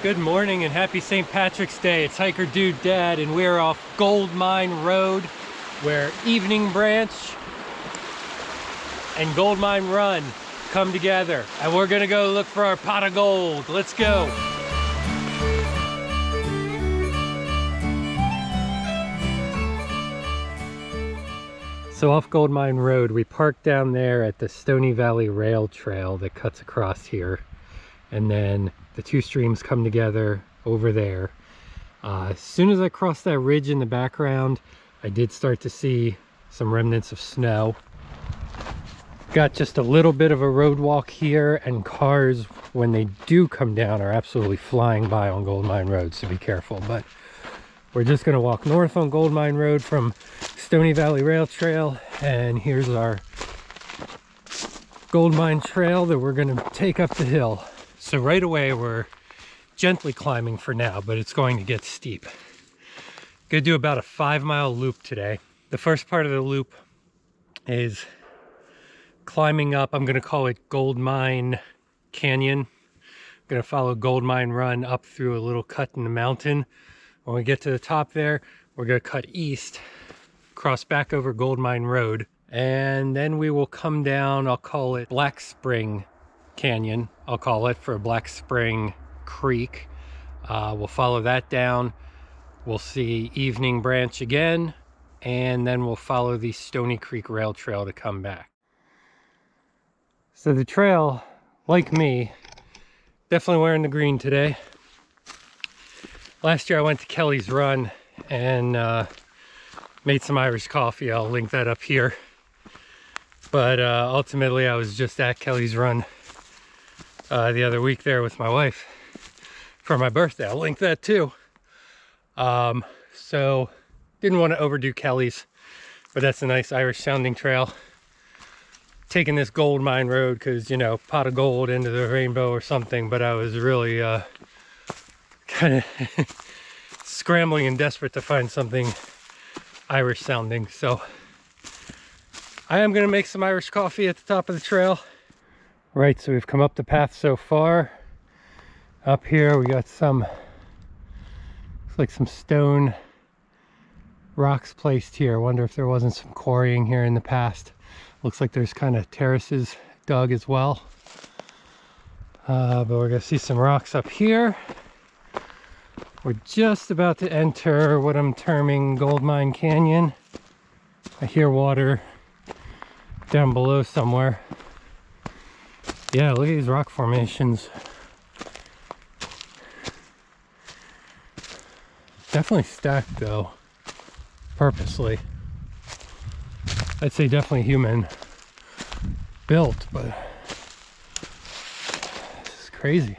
Good morning and happy St. Patrick's Day. It's Hiker Dude Dad and we're off Goldmine Road where Evening Branch and Goldmine Run come together. And we're gonna go look for our pot of gold. Let's go. So off Goldmine Road, we parked down there at the Stony Valley Rail Trail that cuts across here. And then the two streams come together over there. As soon as I crossed that ridge in the background, I did start to see some remnants of snow. Got just a little bit of a road walk here, and cars, when they do come down, are absolutely flying by on Goldmine Road, so be careful. But we're just gonna walk north on Goldmine Road from Stony Valley Rail Trail, and here's our Goldmine Trail that we're gonna take up the hill. So right away, we're gently climbing for now, but it's going to get steep. Gonna do about a 5-mile loop today. The first part of the loop is climbing up, I'm gonna call it Goldmine Canyon. I'm gonna follow Goldmine Run up through a little cut in the mountain. When we get to the top there, we're gonna cut east, cross back over Goldmine Road, and then we will come down, I'll call it Black Spring Canyon, I'll call it, for Black Spring Creek. We'll follow that down. We'll see Evening Branch again, and then we'll follow the Stony Creek Rail Trail to come back. So the trail, like me, definitely wearing the green today. Last year I went to Kelly's Run and made some Irish coffee. I'll link that up here. But ultimately I was just at Kelly's Run the other week there with my wife for my birthday. I'll link that too. So didn't want to overdo Kelly's, but that's a nice Irish sounding trail. Taking this Goldmine Road because, you know, pot of gold into the rainbow or something, but I was really kind of scrambling and desperate to find something Irish sounding. So I am going to make some Irish coffee at the top of the trail. Right, so we've come up the path so far. Up here we got some, looks like some stone rocks placed here. I wonder if there wasn't some quarrying here in the past. Looks like there's kind of terraces dug as well. But we're gonna see some rocks up here. We're just about to enter what I'm terming Goldmine Canyon. I hear water down below somewhere. Yeah, look at these rock formations. Definitely stacked though, purposely. I'd say definitely human built, but this is crazy.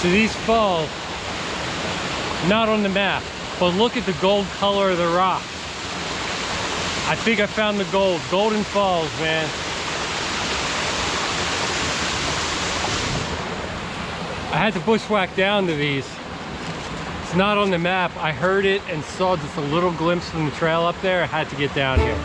So these falls, not on the map, but look at the gold color of the rock. I think I found the gold. Golden Falls, man. I had to bushwhack down to these. It's not on the map. I heard it and saw just a little glimpse from the trail up there. I had to get down here.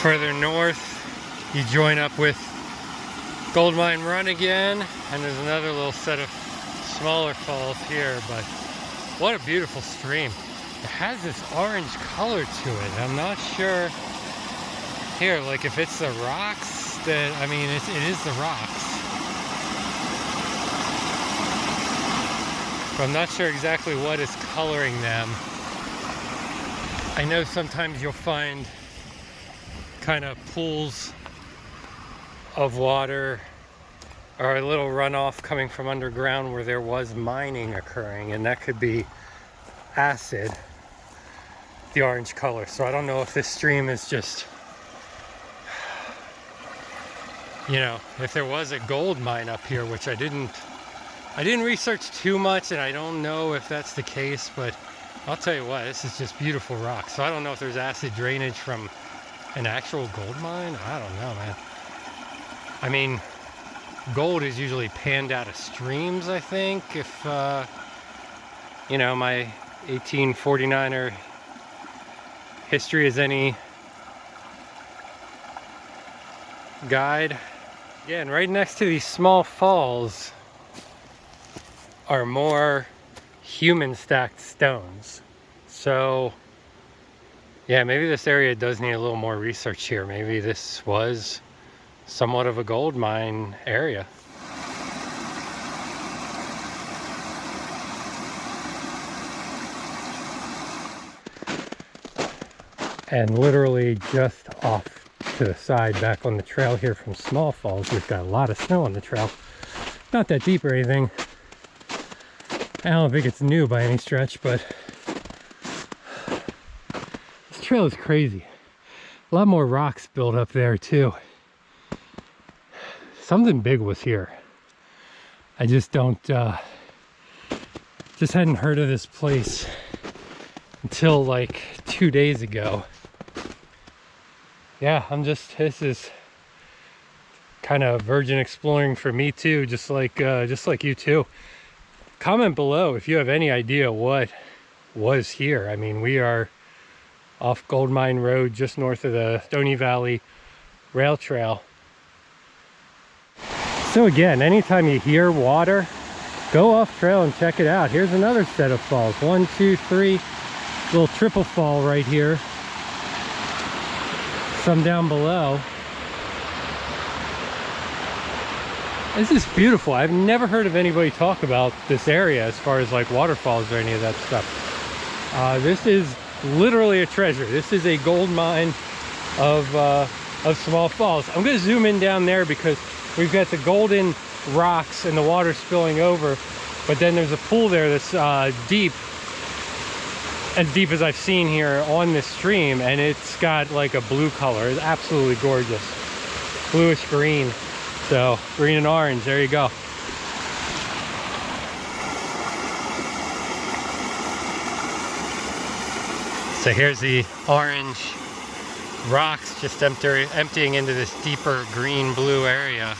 Further north, you join up with Goldmine Run again, and there's another little set of smaller falls here, but what a beautiful stream. It has this orange color to it. I'm not sure here, like if it's the rocks that, I mean, it is the rocks. But I'm not sure exactly what is coloring them. I know sometimes you'll find kind of pools of water or a little runoff coming from underground where there was mining occurring, and that could be acid, the orange color. So I don't know if this stream is just, you know, if there was a gold mine up here, which I didn't research too much, and I don't know if that's the case, but I'll tell you what, this is just beautiful rock. So I don't know if there's acid drainage from an actual gold mine. I don't know, man. I mean, gold is usually panned out of streams, I think, if, you know, my 1849er history is any guide. Again, right next to these small falls are more human stacked stones. So yeah, maybe this area does need a little more research here. Maybe this was somewhat of a gold mine area. And literally just off to the side back on the trail here from Small Falls, we've got a lot of snow on the trail. Not that deep or anything. I don't think it's new by any stretch, but this trail is crazy. A lot more rocks built up there too. Something big was here. I just just hadn't heard of this place until like 2 days ago. Yeah, this is kind of virgin exploring for me too, just like you too. Comment below if you have any idea what was here. I mean, we are off Goldmine Road, just north of the Stony Valley Rail Trail. So again, anytime you hear water, go off trail and check it out. Here's another set of falls. 1, 2, 3, little triple fall right here. Some down below. This is beautiful. I've never heard of anybody talk about this area as far as like waterfalls or any of that stuff. This is literally a treasure. This is a gold mine of Small Falls. I'm going to zoom in down there because we've got the golden rocks and the water spilling over, but then there's a pool there that's deep, as deep as I've seen here on this stream, and it's got like a blue color. It's absolutely gorgeous. Bluish green. So green and orange, there you go. So here's the orange rocks just emptying into this deeper green blue area.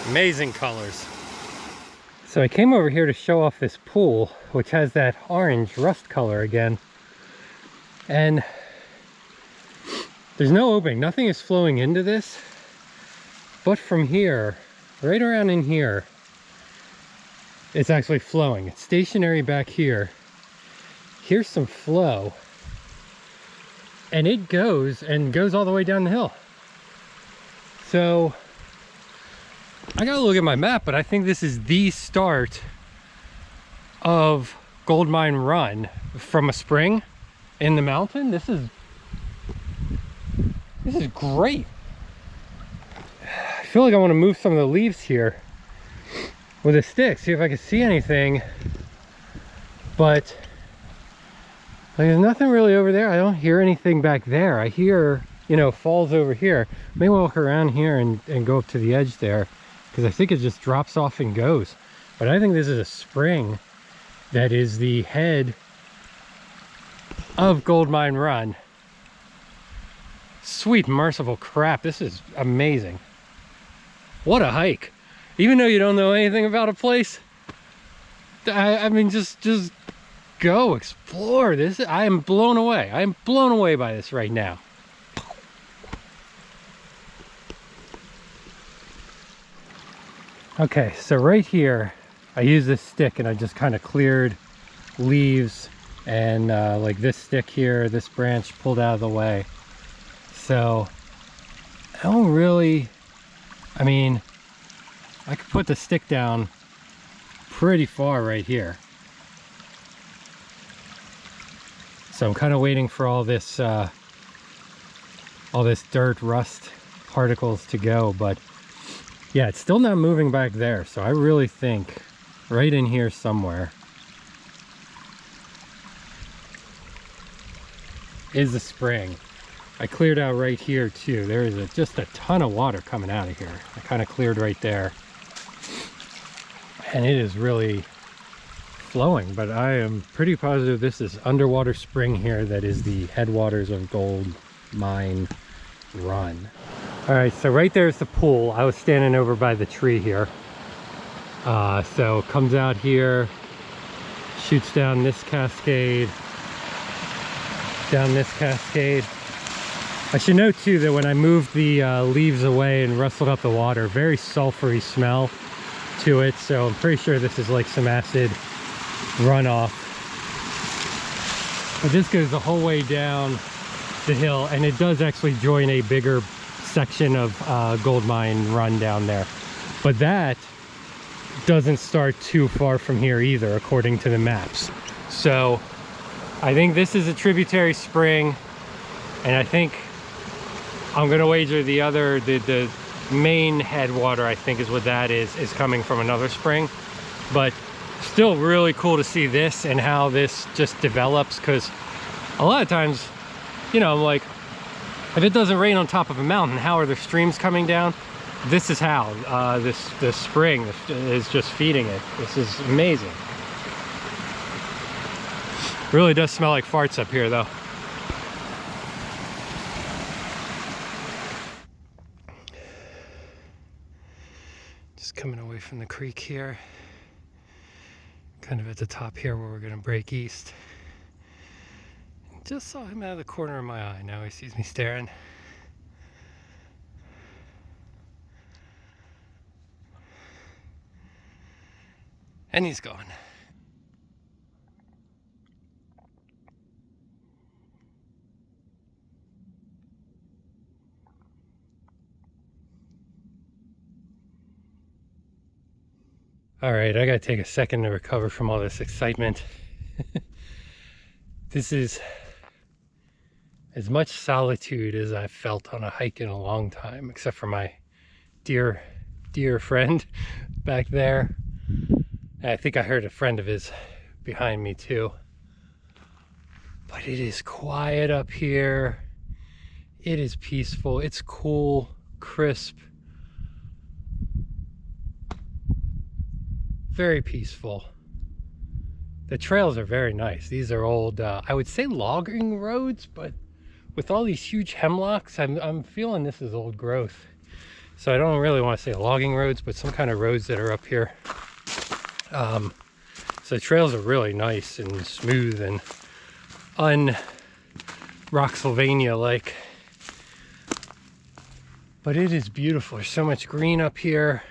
Amazing colors. So I came over here to show off this pool, which has that orange rust color again. And there's no opening, nothing is flowing into this. But from here, right around in here, it's actually flowing. It's stationary back here. Here's some flow. And it goes all the way down the hill. So I gotta look at my map, but I think this is the start of Goldmine Run from a spring in the mountain. This is great. I feel like I want to move some of the leaves here with a stick, see if I can see anything. But like, there's nothing really over there. I don't hear anything back there. I hear, you know, falls over here. Maybe walk around here and go up to the edge there, because I think it just drops off and goes. But I think this is a spring that is the head of Goldmine Run. Sweet merciful crap, this is amazing. What a hike. Even though you don't know anything about a place, I mean, just go explore this. I am blown away. I am blown away by this right now. Okay, so right here, I use this stick and I just kind of cleared leaves and like this stick here, this branch pulled out of the way. So I don't really, I mean, I could put the stick down pretty far right here. So I'm kind of waiting for all this dirt, rust particles to go, but yeah, it's still not moving back there. So I really think right in here somewhere is the spring. I cleared out right here too. There is just a ton of water coming out of here. I kind of cleared right there. And it is really flowing, but I am pretty positive this is underwater spring here that is the headwaters of Goldmine Run. All right, so right there's the pool. I was standing over by the tree here. So it comes out here, shoots down this cascade, down this cascade. I should note too that when I moved the leaves away and rustled up the water, very sulfury smell to it. So I'm pretty sure this is like some acid runoff. But this goes the whole way down the hill, and it does actually join a bigger section of Goldmine Run down there. But that doesn't start too far from here either, according to the maps. So I think this is a tributary spring, and I think I'm gonna wager the main headwater, I think is what that is coming from another spring. But still really cool to see this and how this just develops, because a lot of times, you know, I'm like, if it doesn't rain on top of a mountain, how are the streams coming down? This is how this spring is just feeding it. This is amazing. Really does smell like farts up here though. Just coming away from the creek here. Kind of at the top here where we're gonna break east. Just saw him out of the corner of my eye. Now he sees me staring. And he's gone. All right, I gotta take a second to recover from all this excitement. This is as much solitude as I've felt on a hike in a long time, except for my dear friend back there. I think I heard a friend of his behind me too. But it is quiet up here. It is peaceful. It's cool, crisp. Very peaceful. The trails are very nice. These are old, I would say logging roads, but with all these huge hemlocks, I'm feeling this is old growth. So I don't really want to say logging roads, but some kind of roads that are up here. So the trails are really nice and smooth and un-Rocksylvania like. But it is beautiful. There's so much green up here.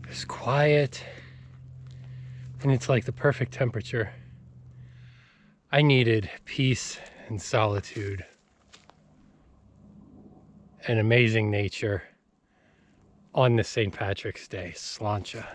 It's quiet. And it's like the perfect temperature. I needed peace and solitude and amazing nature on this St. Patrick's Day, sláinte.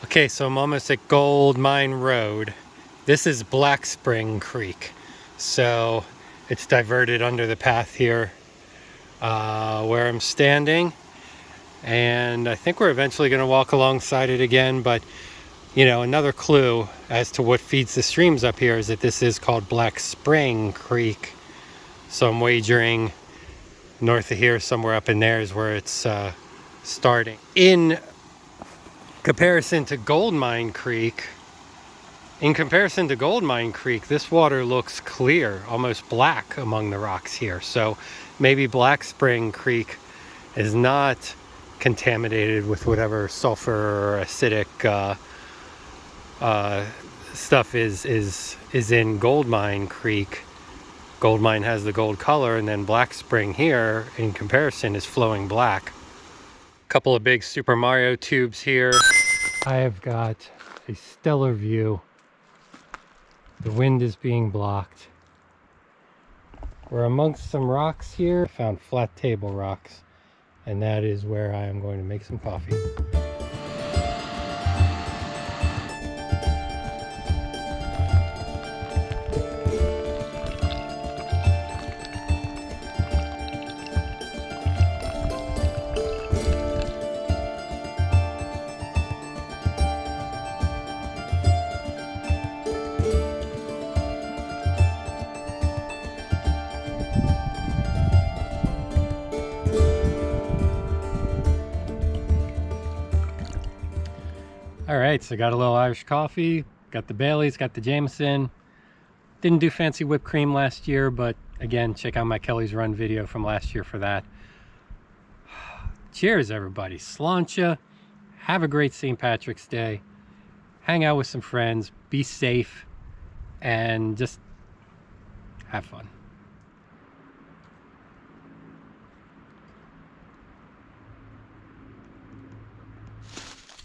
Okay, so I'm almost at Goldmine Road. This is Black Spring Creek. So it's diverted under the path here where I'm standing. And I think we're eventually going to walk alongside it again. But, you know, another clue as to what feeds the streams up here is that this is called Black Spring Creek. So I'm wagering north of here, somewhere up in there is where it's starting. In comparison to Goldmine Creek, this water looks clear, almost black among the rocks here. So maybe Black Spring Creek is not contaminated with whatever sulfur or acidic stuff is in Goldmine Creek. Goldmine has the gold color, and then Black Spring here, in comparison, is flowing black. Couple of big Super Mario tubes here. I have got a stellar view. The wind is being blocked. We're amongst some rocks here. I found flat table rocks, and that is where I am going to make some coffee. All right, so got a little Irish coffee, got the Baileys, got the Jameson. Didn't do fancy whipped cream last year, but again, check out my Kelly's Run video from last year for that. Cheers, everybody. Sláinte. Have a great St. Patrick's Day. Hang out with some friends, be safe, and just have fun.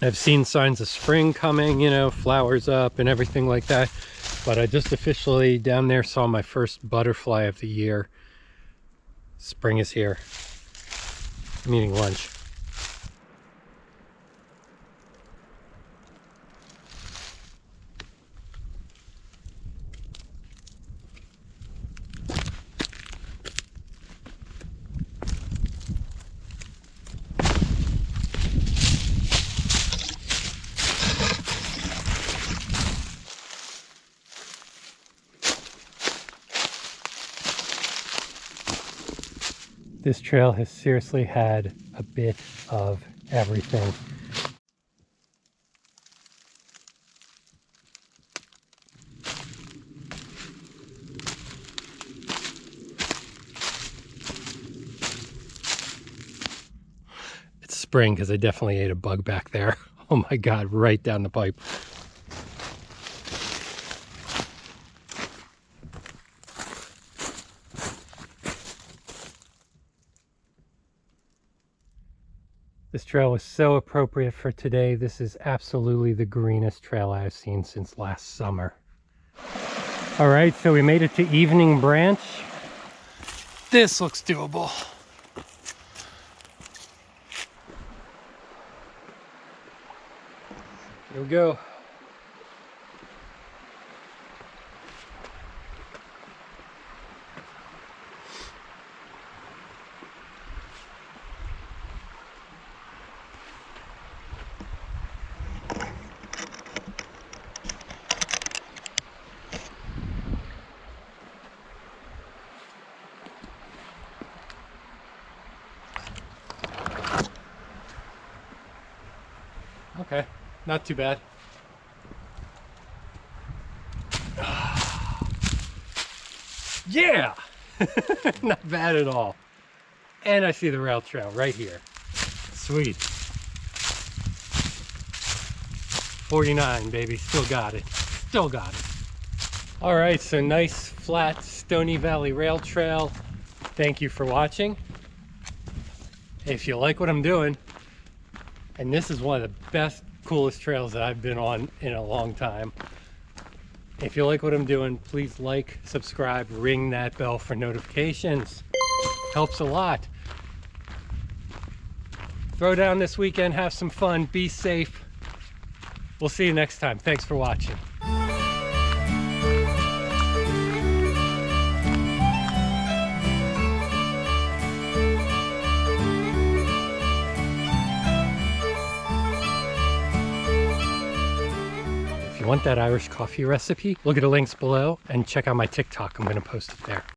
I've seen signs of spring coming, you know, flowers up and everything like that. But I just officially down there saw my first butterfly of the year. Spring is here. I'm eating lunch. This trail has seriously had a bit of everything. It's spring because I definitely ate a bug back there. Oh my God, right down the pipe. This trail was so appropriate for today. This is absolutely the greenest trail I've seen since last summer. All right, so we made it to Evening Branch. This looks doable. Here we go. Okay, not too bad. Yeah! Not bad at all. And I see the rail trail right here. Sweet. 49, baby. Still got it. Still got it. All right, so nice, flat Stony Valley Rail Trail. Thank you for watching. If you like what I'm doing, and this is one of the best, coolest trails that I've been on in a long time. If you like what I'm doing, please like, subscribe, ring that bell for notifications. Helps a lot. Throw down this weekend, have some fun, be safe. We'll see you next time. Thanks for watching. If you want that Irish coffee recipe, look at the links below and check out my TikTok. I'm going to post it there.